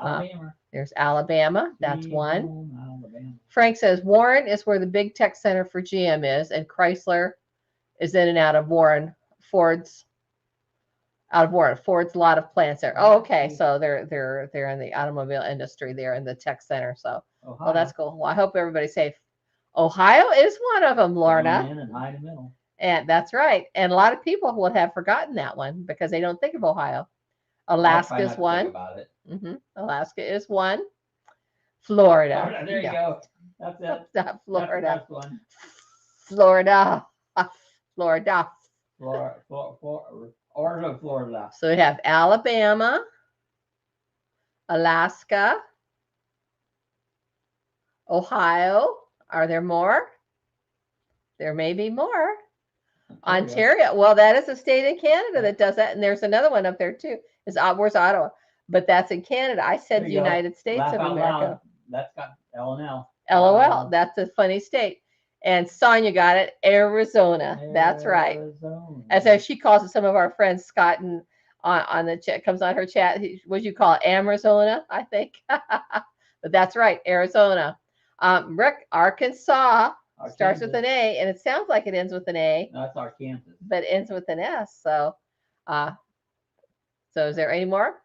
Alabama. There's Alabama. That's one. Alabama. Frank says Warren is where the big tech center for GM is, and Chrysler is in and out of Warren. Ford's a lot of plants there. Oh, okay. So they're in the automobile industry. They're in the tech center. So, Ohio. oh, that's cool. Well, I hope everybody's safe. Ohio is one of them, Lorna. And high in the middle. And that's right. And a lot of people would have forgotten that one because they don't think of Ohio. Alaska is one. About it. Alaska is one. Florida. There you go. That's it. Florida. That's the one. Florida. Florida. So we have Alabama, Alaska, Ohio. Are there more? There may be more. Ontario. Well, that is a state in Canada that does that. And there's another one up there too. Where's Ottawa? But that's in Canada. I said the United States of America. That's got L&L. LOL. That's a funny state. And Sonia got it. Arizona. That's right. As she calls it, some of our friends, Scott, and on the chat, comes on her chat. What do you call it? Arizona, I think. But that's right. Arizona. Rick, Arkansas. Starts with an A, and it sounds like it ends with an A. No, that's Arkansas. But it ends with an S. So is there any more?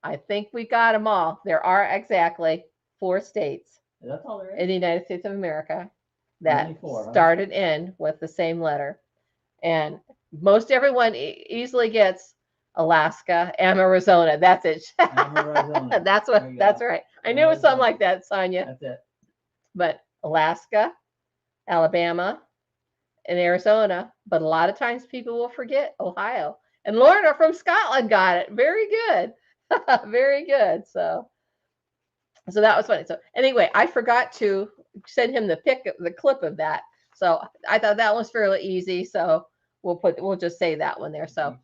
I think we got them all. There are exactly 4 states That's all there is. in the United States of America that started in with the same letter. And most everyone easily gets Alaska, Arizona. That's it. Arizona. That's right. I knew it was something like that, Sonia. That's it. But Alaska, Alabama, and Arizona. But a lot of times people will forget Ohio. And Lorna from Scotland got it. Very good. Very good. So that was funny. So anyway, I forgot to send him the clip of that. So I thought that was fairly easy. So we'll just say that one there. So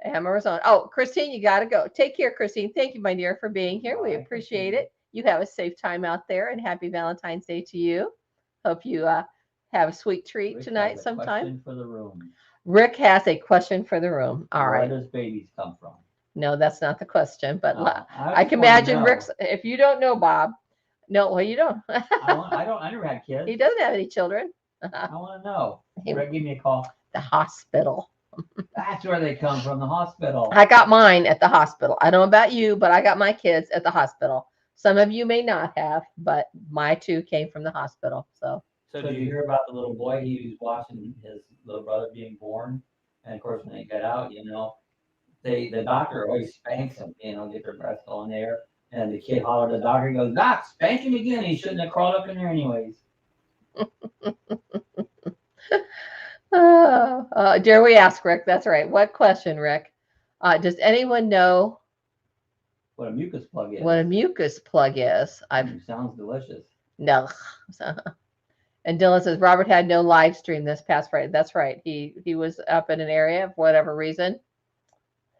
Arizona. Oh, Christine, you got to go. Take care, Christine. Thank you, my dear, for being here. We appreciate it. You have a safe time out there, and happy Valentine's Day to you. Hope you have a sweet treat tonight sometime. For the room. Rick has a question for the room. All right. Where does babies come from? No, that's not the question, but I can imagine Rick's. If you don't know, Bob, no, well, you don't. I never had kids. He doesn't have any children. I want to know. Rick, give me a call. The hospital. That's where they come from, the hospital. I got mine at the hospital. I don't know about you, but I got my kids at the hospital. Some of you may not have, but my 2 came from the hospital. So did you hear about the little boy? He was watching his little brother being born, and of course, when they got out, the doctor always spanks him, get their breath on there. And the kid hollered at the doctor. He goes, "Doc, spank him again. He shouldn't have crawled up in there anyways." Dare we ask, Rick? That's right. What question, Rick? Does anyone know what a mucus plug is? What a mucus plug is? Sounds delicious. No. And Dylan says Robert had no live stream this past Friday. That's right. He was up in an area for whatever reason.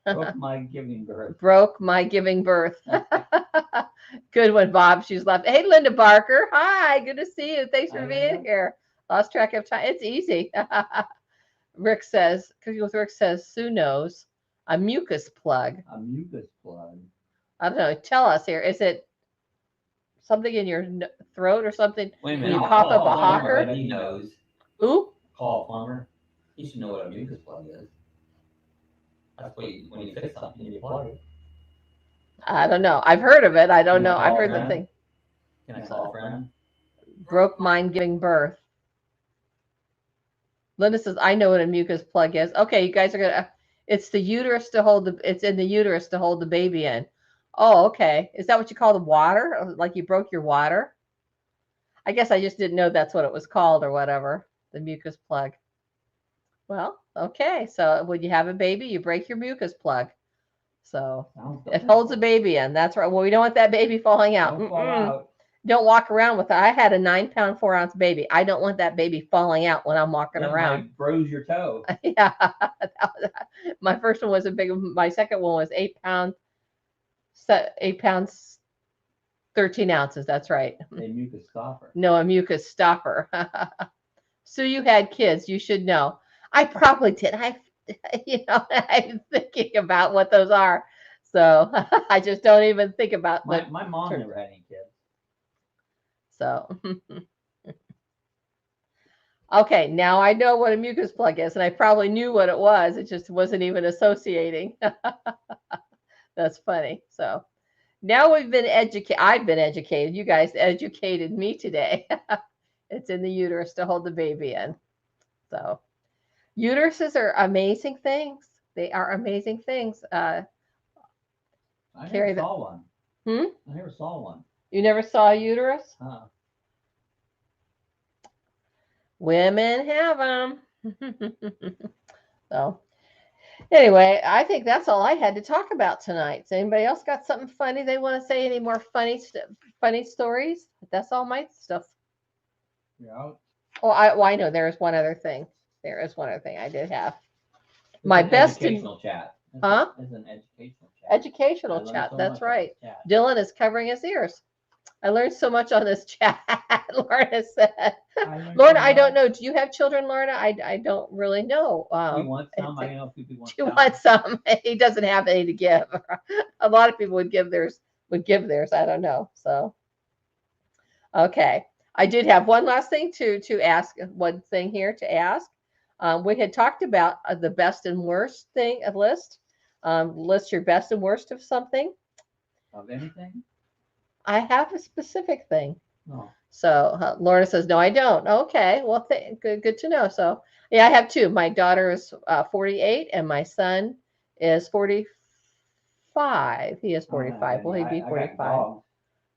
Broke my giving birth. Broke my giving birth. Good one, Bob. She's left. Hey, Linda Barker. Hi. Good to see you. Thanks for being here. Lost track of time. It's easy. Rick says, Sue knows. A mucus plug. A mucus plug. I don't know. Tell us here. Is it something in your throat or something? Wait a minute. You cough up a hawker? He knows. Who? Call a plumber. He should know what a mucus plug is. That's what when you fix something, you plug it. I don't know. I've heard of it. I don't know. I've heard the thing. Can I call a friend? Broke mine giving birth. Linda says, I know what a mucus plug is. Okay, you guys are gonna. It's the uterus to hold it's in the uterus to hold the baby in. Oh, okay. Is that what you call the water? Like you broke your water? I guess I just didn't know that's what it was called or whatever. The mucus plug. Well, okay. So when you have a baby, you break your mucus plug. So it holds a baby in. That's right. Well, we don't want that baby falling out. Don't fall out. Don't walk around with it. I had a 9-pound, 4-ounce baby. I don't want that baby falling out when I'm walking Then it around. might bruise your toe. Yeah. My first one was a big one. My second one was 8 pounds, 8 pounds, 13 ounces. That's right. A mucus stopper. No, a mucus stopper. So you had kids. You should know. I probably did. I'm thinking about what those are. So I just don't even think about my mom never had any kids. So, okay, now I know what a mucus plug is, and I probably knew what it was. It just wasn't even associating. That's funny. So now we've been educated. I've been educated. You guys educated me today. It's in the uterus to hold the baby in. So uteruses are amazing things. They are amazing things. I never saw one. I never saw one. You never saw a uterus? Women have them. So anyway, I think that's all I had to talk about tonight. Has anybody else got something funny they want to say? Any more funny stories? That's all my stuff. Yeah. Oh, I know there is one other thing. There is one other thing I did have. My best educational chat. Huh? It's an educational chat. Educational chat. That's right. Dylan is covering his ears. I learned so much on this chat. Lorna said, Lorna, I don't know. Do you have children, Lorna? I don't really know. You want some? I know people want some. You want some? He doesn't have any to give. A lot of people would give theirs. I don't know. So, okay. I did have one last thing to ask. One thing here to ask. We had talked about the best and worst thing list. List your best and worst of something. Of anything? I have a specific thing. Oh. So Lorna says, no, I don't. Okay. Well, good to know. So yeah, I have two. My daughter is 48 and my son is 45. He is 45. Will he be 45?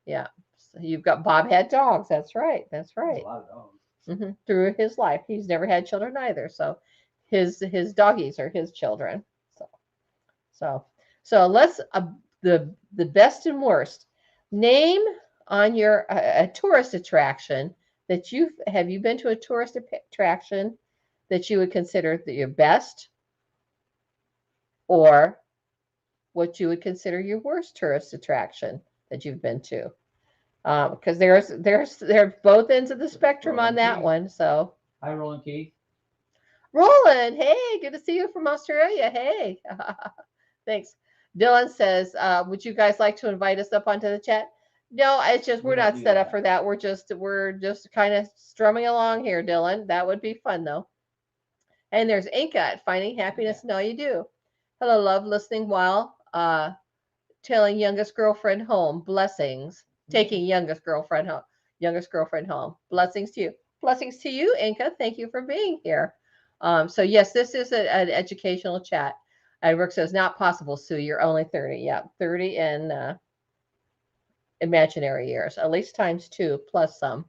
Yeah. So you've got Bob had dogs. That's right. That's right. A lot of dogs. Through his life. He's never had children either. So his doggies are his children. So let's the best and worst. Name on your a tourist attraction that you been to a tourist attraction that you would consider your best, or what you would consider your worst tourist attraction that you've been to? Because there's both ends of the spectrum on that one. So hi, Roland Keith. Roland, hey, good to see you from Australia. Hey, thanks. Dylan says, would you guys like to invite us up onto the chat? No, it's just we're not set up for that. We're just kind of strumming along here, Dylan. That would be fun though. And there's Inca at Finding Happiness in All You Do. Hello, love, listening while tailing youngest girlfriend home. Blessings. Taking youngest girlfriend home. Blessings to you. Blessings to you, Inca. Thank you for being here. So yes, this is an educational chat. Brooke says, not possible, Sue. You're only 30. Yeah, 30 in imaginary years, at least times 2 plus some.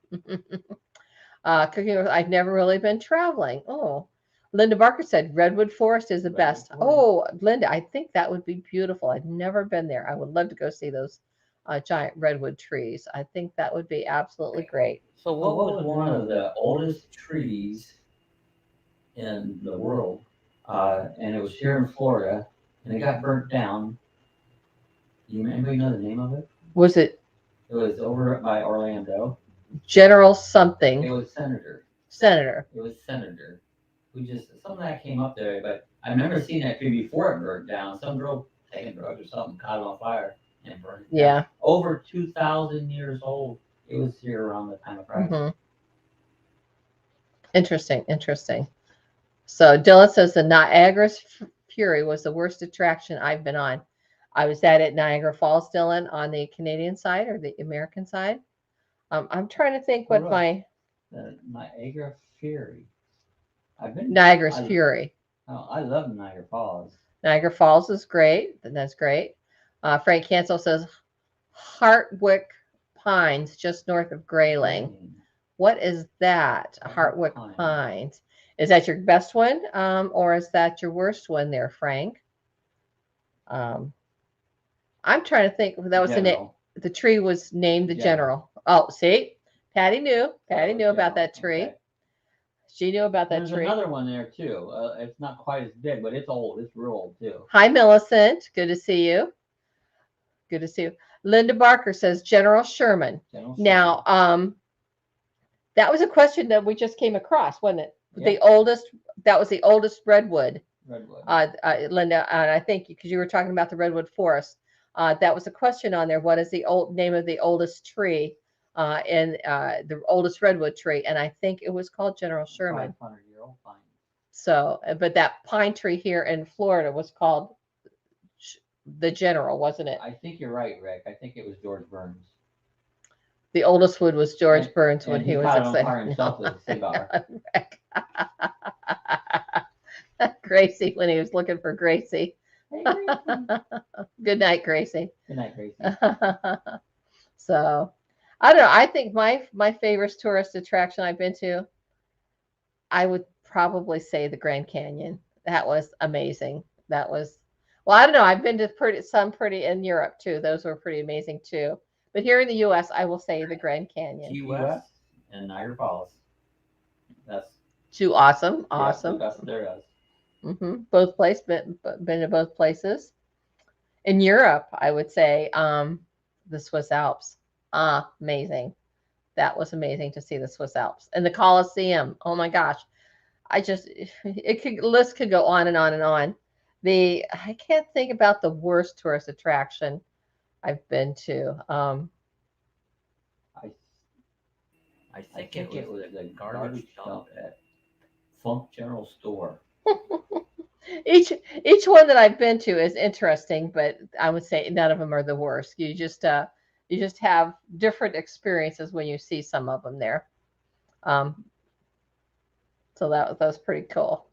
Cooking, I've never really been traveling. Oh, Linda Barker said Redwood Forest is the best. Oh, Linda, I think that would be beautiful. I've never been there. I would love to go see those giant redwood trees. I think that would be absolutely great. So what was one of the oldest trees in the world? And it was here in Florida, and it got burnt down. Anybody know the name of it? Was it? It was over by Orlando. General something. It was Senator. It was Senator. Who just something that came up there, but I remember seeing that tree before it burnt down. Some girl taking drugs or something caught it on fire and burned it down. Yeah. Over 2,000 years old. It was here around the time of Christ. Interesting. So Dylan says the Niagara's Fury was the worst attraction I've been on. I was at Niagara Falls, Dylan, on the Canadian side or the American side. I'm trying to think what the Niagara Fury. Niagara's Fury. Oh, I love Niagara Falls. Niagara Falls is great. That's great. Frank Cancel says Hartwick Pines, just north of Grayling. What is that? Hartwick Pines. Is that your best one, or is that your worst one there, Frank? I'm trying to think. That was the name. The tree was named the General. Oh, see, Patty knew. Patty knew about that tree. Okay. She knew about that tree. There's another one there too. It's not quite as big, but it's old. It's real old too. Hi, Millicent. Good to see you. Good to see you. Linda Barker says General Sherman. Now, that was a question that we just came across, wasn't it? Yep. The oldest. That was the oldest redwood. Linda, and I think because you were talking about the redwood forest, that was a question on there. What is the name of the oldest tree? And the oldest redwood tree, and I think it was called General Sherman. 500-year-old pine. So, but that pine tree here in Florida was called the General, wasn't it? I think you're right, Rick. I think it was George Burns. The oldest wood was George Burns when he was excited. Gracie, when he was looking for Gracie. Hey, Gracie. Good night, Gracie. Good night, Gracie. So. I don't know. I think my favorite tourist attraction I've been to, I would probably say the Grand Canyon. That was amazing. That was, well, I don't know. I've been to some in Europe too. Those were pretty amazing too. But here in the U.S., I will say the Grand Canyon. Key West and Niagara Falls. That's too awesome. Awesome. The best there is. Both places, been to both places. In Europe, I would say the Swiss Alps. Amazing. That was amazing to see the Swiss Alps and the Colosseum. Oh my gosh. List could go on and on and on. I can't think about the worst tourist attraction I've been to. I think it was the garbage dump at Funk General Store. Each one that I've been to is interesting, but I would say none of them are the worst. You just have different experiences when you see some of them there. So that was pretty cool.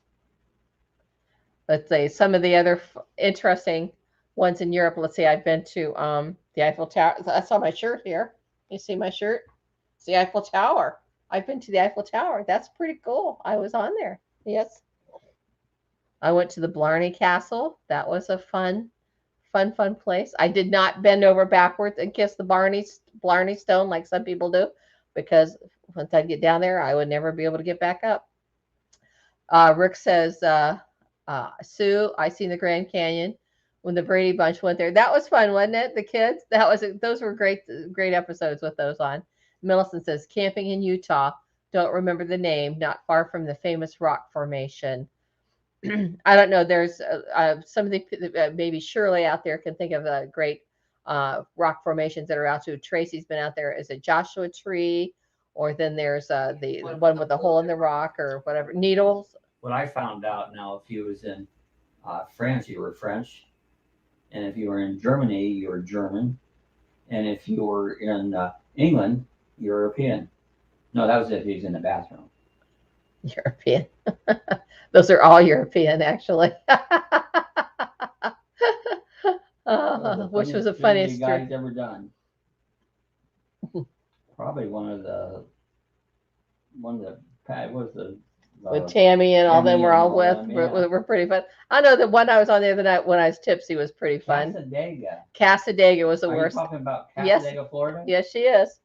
Let's say some of the other interesting ones in Europe. Let's say I've been to the Eiffel Tower. I saw my shirt here. You see my shirt? It's the Eiffel Tower. I've been to the Eiffel Tower. That's pretty cool. I was on there. Yes. I went to the Blarney Castle. That was a fun place. I did not bend over backwards and kiss the Blarney Stone like some people do, because once I get down there, I would never be able to get back up. Rick says, Sue, I seen the Grand Canyon when the Brady Bunch went there. That was fun, wasn't it? The kids. Those were great episodes with those on. Millicent says, camping in Utah. Don't remember the name. Not far from the famous rock formation. I don't know. There's some of the maybe Shirley out there can think of great rock formations that are out too. Tracy's been out there. Is it Joshua Tree, or then there's the one with the hole in the rock or whatever. Needles. What I found out now, if you was in France, you were French, and if you were in Germany, you were German, and if you were in England, European. No, that was if he was in the bathroom. European. Those are all European, actually. Which was the funniest you guys ever done. Probably one of the with Tammy and all them were all were pretty fun. I know the one I was on the other night when I was tipsy was pretty fun. Casadega was the worst. Are you talking about Casadega, Florida? Yes, she is.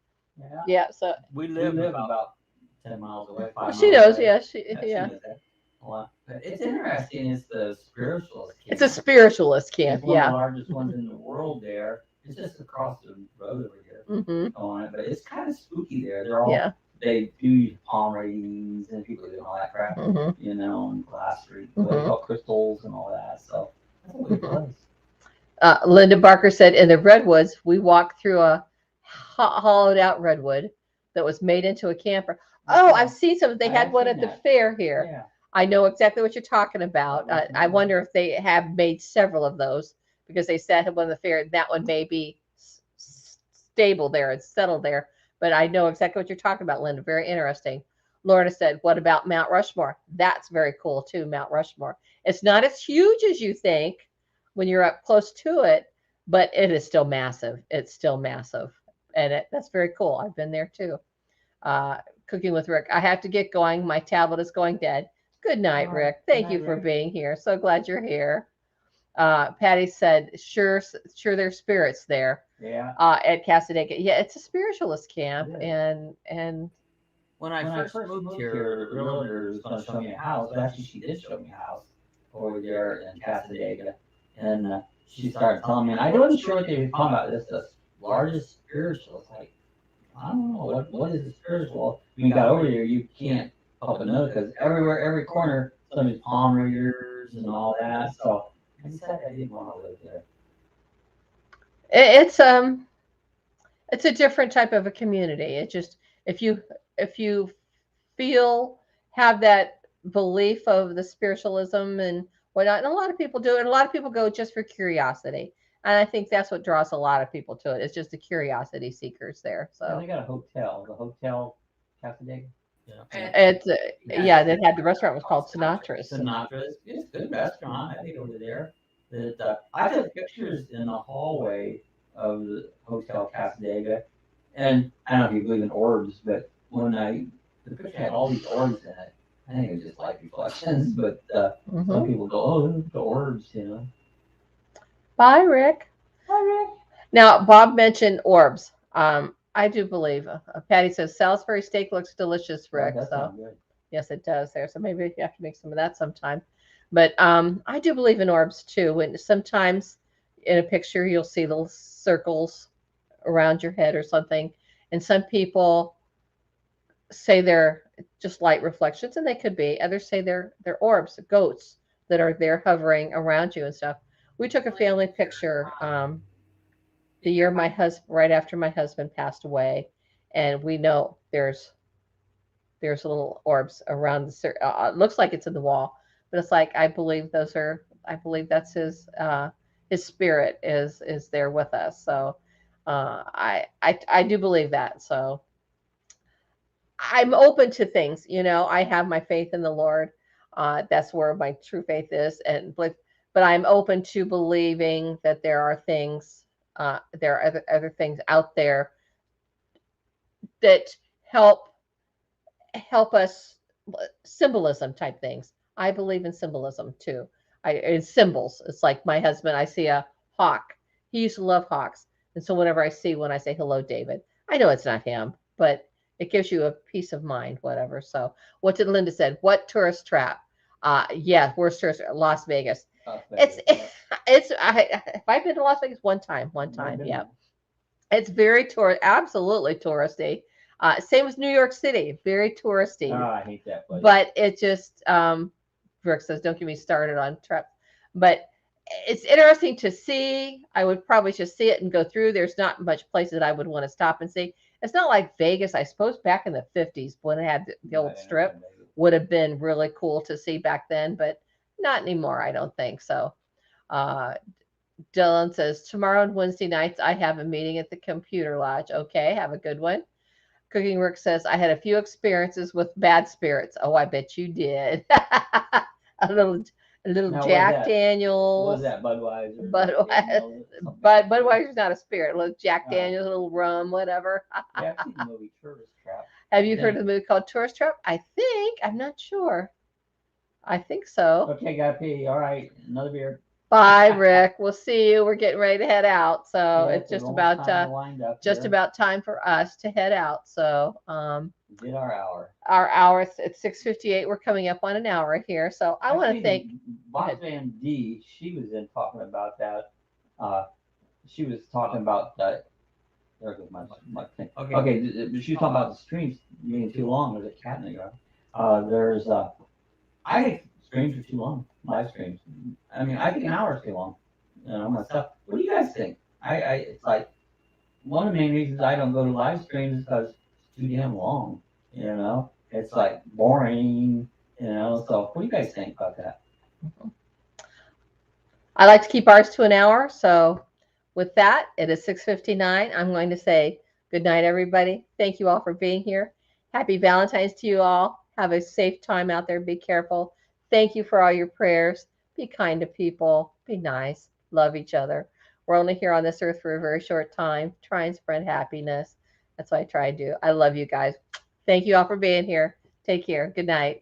Yeah. So we live about 10 miles away. She knows. Away. Yeah. Well, it's interesting. It's the spiritualist camp. It's a spiritualist camp. It's one of the largest ones in the world there. It's just across the road over here on it, but it's kind of spooky there. They're all they do palm readings and people do all that crap, you know, and glass street, all crystals and all that. So that's a good place. Linda Barker said, in the redwoods, we walked through a hollowed out redwood that was made into a camper. Oh, I've seen some. They had one at the fair here. Yeah. I know exactly what you're talking about. I wonder if they have made several of those, because they said at one of the fair, that one may be stable there and settled there. But I know exactly what you're talking about, Linda. Very interesting. Lorna said, what about Mount Rushmore? That's very cool too, Mount Rushmore. It's not as huge as you think when you're up close to it, but it is still massive. It's still massive, and that's very cool. I've been there too. Cooking with Rick. I have to get going. My tablet is going dead. Good night, Rick. Thank you for being here. So glad you're here. Patty said, sure, there's spirits there. Yeah. At Casadega. Yeah, it's a spiritualist camp, and when I first moved here, the realtor was going to show me a house. Well, actually, she did show me a house over there in Casadega, and she started telling me, and I wasn't sure what they were talking about. This the largest spiritual. It's like, I don't know what is the spiritual. When you got over here, you can't help but know because everywhere, every corner, somebody's palm readers and all that. So I decided I didn't want to live there. It's a different type of a community. It just if you have that belief of the spiritualism and whatnot, and a lot of people do it, and a lot of people go just for curiosity. And I think that's what draws a lot of people to it. It's just the curiosity seekers there. So they got a hotel, the Hotel Casadega. It's they had the restaurant was called Sinatra's. Sinatra's, it's a good restaurant. I think over there. I took pictures in the hallway of the Hotel Casadega, and I don't know if you believe in orbs, but when the picture had all these orbs in it, I think it was just light reflections. But some people go, "Oh, look at the orbs," you know. Bye, Rick. Bye, Rick. Now, Bob mentioned orbs. I do believe. Patty says Salisbury steak looks delicious, Rick. Oh, so good. Yes, it does there. So maybe you have to make some of that sometime. But I do believe in orbs too. When sometimes in a picture you'll see little circles around your head or something, and some people say they're just light reflections, and they could be. Others say they're orbs, ghosts that are there hovering around you and stuff. We took a family picture the year right after my husband passed away, and we know there's little orbs around the. It looks like it's in the wall, but it's like I believe that's his spirit is there with us. So I do believe that. So I'm open to things. I have my faith in the Lord. That's where my true faith is, but I'm open to believing that there are things. There are other things out there that help us, symbolism type things. I believe in symbolism too. In symbols. It's like my husband, I see a hawk. He used to love hawks. And so when I say hello, David, I know it's not him, but it gives you a peace of mind, whatever. So what did Linda said? What tourist trap? Yeah, worst tourist, Las Vegas. I've been to Las Vegas one time. Yeah. It's very absolutely touristy. Same as New York City, very touristy. Oh, I hate that place. But it just, Brooke says, don't get me started on trips. But it's interesting to see. I would probably just see it and go through. There's not much places that I would want to stop and see. It's not like Vegas. I suppose back in the 50s when it had the old strip would have been really cool to see back then, but not anymore, I don't think so. Dylan says, tomorrow and Wednesday nights, I have a meeting at the computer lodge. Okay, have a good one. Cooking Rick says, I had a few experiences with bad spirits. Oh, I bet you did. a little now, Jack Daniels. What was that, Budweiser? Budweiser's not a spirit. A little Jack Daniels, a little rum, whatever. Yeah, I've seen the movie Tourist Trap. Have you heard of the movie called Tourist Trap? I'm not sure. I think so. Okay, gotta pee. All right, another beer. Bye, Rick. We'll see you. We're getting ready to head out, so it's just about time for us to head out. So we did our hour. Our hour it's 6:58. We're coming up on an hour here, so I want to thank Boss Van D. She was talking about that. She was talking about that. There goes my thing. Okay. She was talking about the streams being too long. There's a cat in the yard. I think streams are too long. Live streams. I mean, I think an hour is too long. Myself. What do you guys think? It's like one of the main reasons I don't go to live streams is because it's too damn long. It's like boring. So what do you guys think about that? I like to keep ours to an hour. So with that, it is 6:59. I'm going to say good night, everybody. Thank you all for being here. Happy Valentine's to you all. Have a safe time out there. Be careful. Thank you for all your prayers. Be kind to people. Be nice. Love each other. We're only here on this earth for a very short time. Try and spread happiness. That's what I try to do. I love you guys. Thank you all for being here. Take care. Good night.